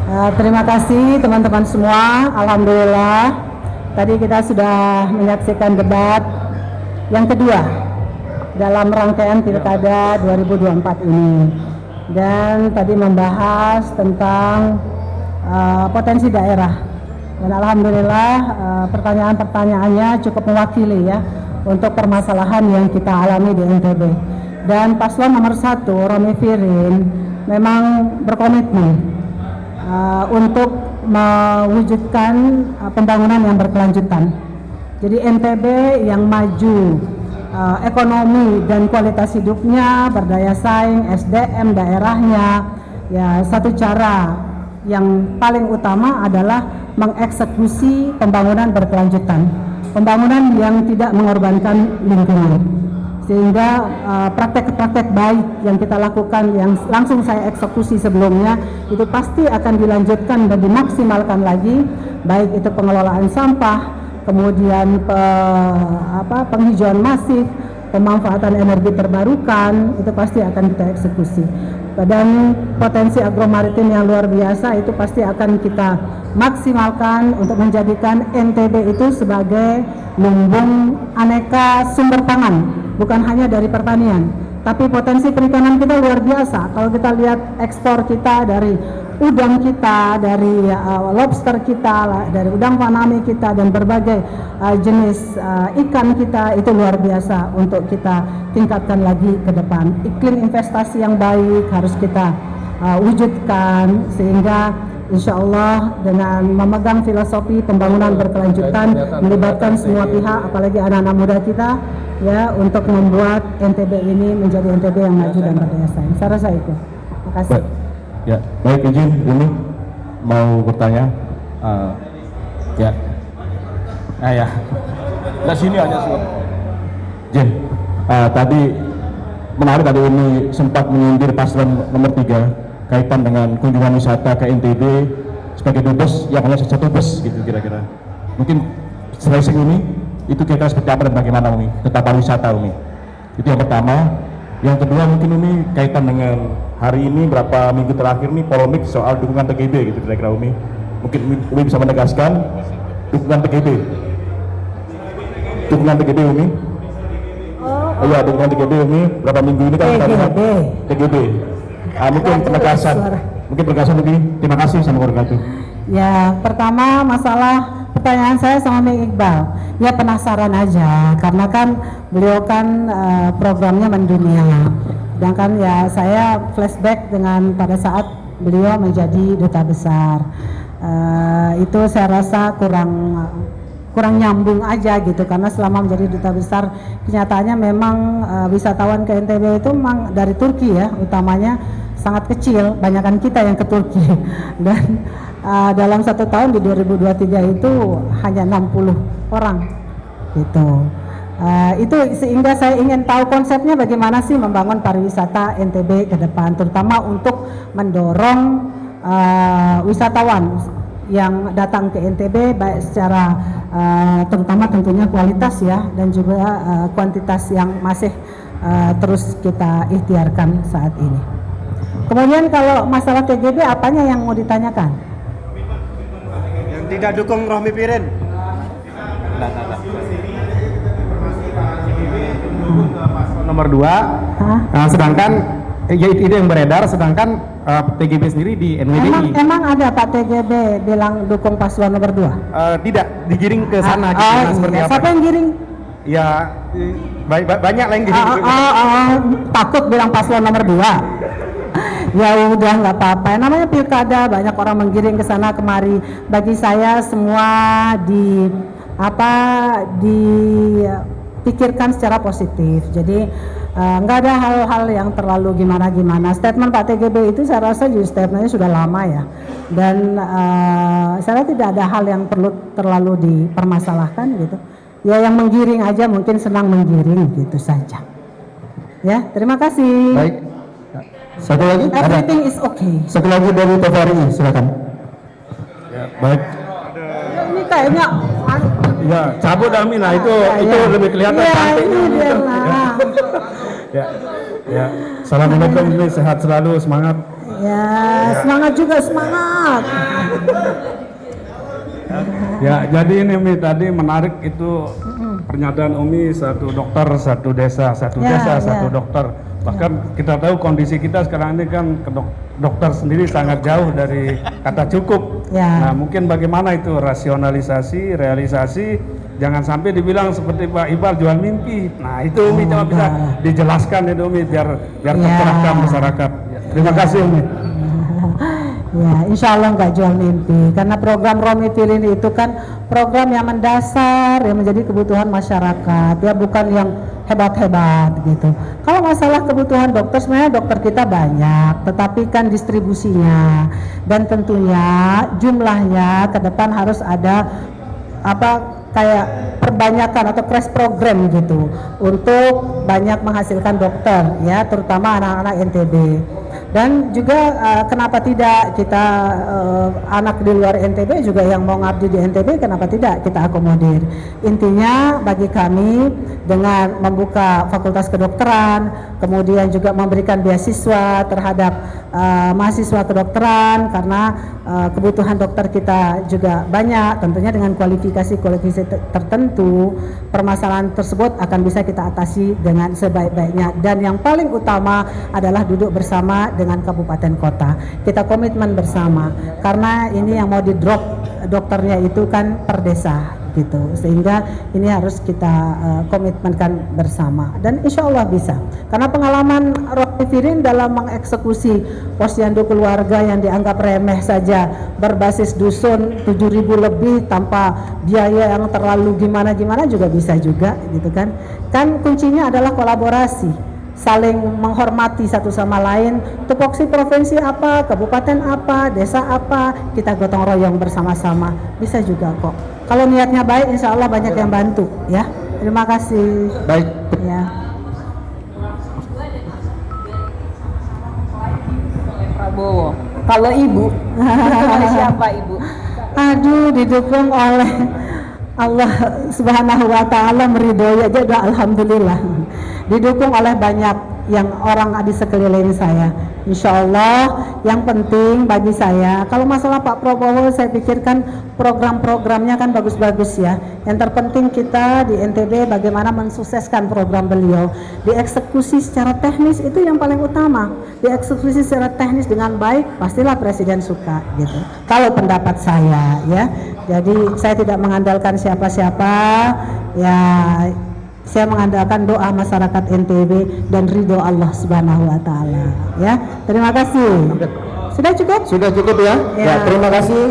Terima kasih teman-teman semua. Alhamdulillah tadi kita sudah menyaksikan debat yang kedua dalam rangkaian Pilkada 2024 ini, dan tadi membahas tentang potensi daerah, dan alhamdulillah pertanyaan-pertanyaannya cukup mewakili ya untuk permasalahan yang kita alami di NTB. Dan paslon nomor 1 Romi Firin memang berkomitmen untuk mewujudkan pembangunan yang berkelanjutan. Jadi NTB yang maju, ekonomi dan kualitas hidupnya, berdaya saing, SDM daerahnya, ya satu cara yang paling utama adalah mengeksekusi pembangunan berkelanjutan, pembangunan yang tidak mengorbankan lingkungan. Sehingga praktek-praktek baik yang kita lakukan, yang langsung saya eksekusi sebelumnya, itu pasti akan dilanjutkan dan dimaksimalkan lagi, baik itu pengelolaan sampah, kemudian penghijauan masif, pemanfaatan energi terbarukan, itu pasti akan kita eksekusi. Dan potensi agromaritim yang luar biasa itu pasti akan kita maksimalkan untuk menjadikan NTB itu sebagai lumbung aneka sumber pangan, bukan hanya dari pertanian, tapi potensi perikanan kita luar biasa. Kalau kita lihat ekspor kita dari udang kita, dari lobster kita, dari udang faname kita, dan berbagai jenis ikan kita, itu luar biasa untuk kita tingkatkan lagi ke depan. Iklim investasi yang baik harus kita wujudkan, sehingga insya Allah dengan memegang filosofi pembangunan berkelanjutan, melibatkan semua pihak, apalagi anak-anak muda kita, ya, untuk membuat NTB ini menjadi NTB yang maju dan berdaya saing. Saya rasa itu. Terima kasih. Ya, baik, izin ini mau bertanya. Ya, ya, nah sini aja sih. Izin, tadi menarik, tadi ini sempat menyindir paslon nomor 3 kaitan dengan kunjungan wisata ke NTB sebagai dubes yang hanya satu bus gitu kira-kira. Mungkin stressing ini itu kira-kira seperti apa dan bagaimana Umi tentang pariwisata Umi? Itu yang pertama. Yang kedua mungkin Umi kaitan dengan hari ini beberapa minggu terakhir nih polemik soal dukungan TGB gitu kira-kira Umi. Mungkin Umi bisa menegaskan dukungan TGB. Dukungan TGB Umi. Iya, dukungan TGB Umi berapa minggu ini kan TGB. Mungkin penegasan Umi. Terima kasih sama wabarakatuh. Ya, pertama masalah pertanyaan saya sama Ming Iqbal, ya penasaran aja, karena kan beliau kan programnya mendunia, sedangkan ya saya flashback dengan pada saat beliau menjadi duta besar. Itu saya rasa kurang nyambung aja gitu, karena selama menjadi duta besar kenyataannya memang wisatawan ke NTB itu memang dari Turki ya, utamanya sangat kecil, banyakan kita yang ke Turki. Dan dalam 1 tahun di 2023 itu hanya 60 orang gitu. Itu sehingga saya ingin tahu konsepnya bagaimana sih membangun pariwisata NTB ke depan, terutama untuk mendorong wisatawan yang datang ke NTB, baik secara terutama tentunya kualitas ya, dan juga kuantitas yang masih terus kita ikhtiarkan saat ini. Kemudian kalau masalah TGB, apanya yang mau ditanyakan? Yang tidak dukung Romi Firin. Nomor 2, sedangkan itu yang beredar, sedangkan TGB sendiri di NWDI. Emang ada Pak TGB bilang dukung paslon nomor 2? Tidak, digiring ke sana seperti apa? Siapa yang giring? Ya, banyak lah yang giring. Takut bilang paslon nomor 2. Ya udah, nggak apa-apa. Namanya pilkada, banyak orang menggiring ke sana kemari. Bagi saya semua dipikirkan secara positif. Jadi nggak ada hal-hal yang terlalu gimana-gimana. Statement Pak TGB itu saya rasa juga statementnya sudah lama ya. Dan saya tidak ada hal yang perlu terlalu dipermasalahkan gitu. Ya yang menggiring aja mungkin senang menggiring gitu saja. Ya, terima kasih. Baik. Satu lagi? Everything is okay. Satu lagi dari TVRI, silakan. Ya, baik. Ini kayaknya ya cabut Amina itu lebih kelihatan cantik. Ya, ya. Assalamualaikum, sehat selalu, semangat. Ya, semangat juga, semangat. Ya, jadi ini Umi tadi menarik itu pernyataan Umi, satu dokter satu desa, satu Ya, desa ya. satu dokter. Bahkan kita tahu kondisi kita sekarang ini kan dokter sendiri sangat jauh dari kata cukup. Ya. Nah, mungkin bagaimana itu rasionalisasi, realisasi, jangan sampai dibilang seperti Pak Iqbal jual mimpi. Nah, itu Umi coba bisa dijelaskan itu Umi biar Ya. tercerahkan masyarakat. Terima kasih Umi. Ya, insya Allah nggak jual mimpi, karena program Romipil ini itu kan program yang mendasar yang menjadi kebutuhan masyarakat, ya bukan yang hebat-hebat gitu. Kalau masalah kebutuhan dokter, sebenarnya dokter kita banyak, tetapi kan distribusinya dan tentunya jumlahnya ke depan harus ada kayak perbanyakan atau crash program gitu untuk banyak menghasilkan dokter, ya terutama anak-anak NTB. Dan juga kenapa tidak kita anak di luar NTB juga yang mau ngabdi di NTB, kenapa tidak kita akomodir. Intinya bagi kami dengan membuka fakultas kedokteran, kemudian juga memberikan beasiswa terhadap mahasiswa kedokteran, karena kebutuhan dokter kita juga banyak, tentunya dengan kualifikasi tertentu, permasalahan tersebut akan bisa kita atasi dengan sebaik-baiknya. Dan yang paling utama adalah duduk bersama dengan kabupaten kota. Kita komitmen bersama, karena ini yang mau di drop dokternya itu kan per desa gitu, sehingga ini harus kita komitmenkan bersama, dan insya Allah bisa, karena pengalaman Romifirin dalam mengeksekusi posyandu keluarga yang dianggap remeh saja berbasis dusun 7.000 lebih tanpa biaya yang terlalu gimana-gimana juga bisa juga gitu kan kuncinya adalah kolaborasi, saling menghormati satu sama lain. Tupoksi provinsi apa, kabupaten apa, desa apa, kita gotong royong bersama-sama, bisa juga kok. Kalau niatnya baik, insya Allah banyak yang bantu ya. Terima kasih. Baik. Ya. Prabowo. Kalau ibu, oleh siapa ibu? Aduh, didukung oleh Allah Subhanahu wa Ta'ala, meridhoi aja udah alhamdulillah. Didukung oleh banyak yang orang di sekeliling saya. Insya Allah yang penting bagi saya, kalau masalah Pak Prabowo, saya pikirkan program-programnya kan bagus-bagus ya. Yang terpenting kita di NTB bagaimana mensukseskan program beliau. Dieksekusi secara teknis itu yang paling utama. Dieksekusi secara teknis dengan baik, pastilah Presiden suka gitu. Kalau pendapat saya ya. Jadi saya tidak mengandalkan siapa-siapa ya. Saya mengandalkan doa masyarakat NTB dan ridho Allah Subhanahu wa Ta'ala ya. Terima kasih. Sudah cukup? Sudah cukup ya? Ya. Ya, terima kasih.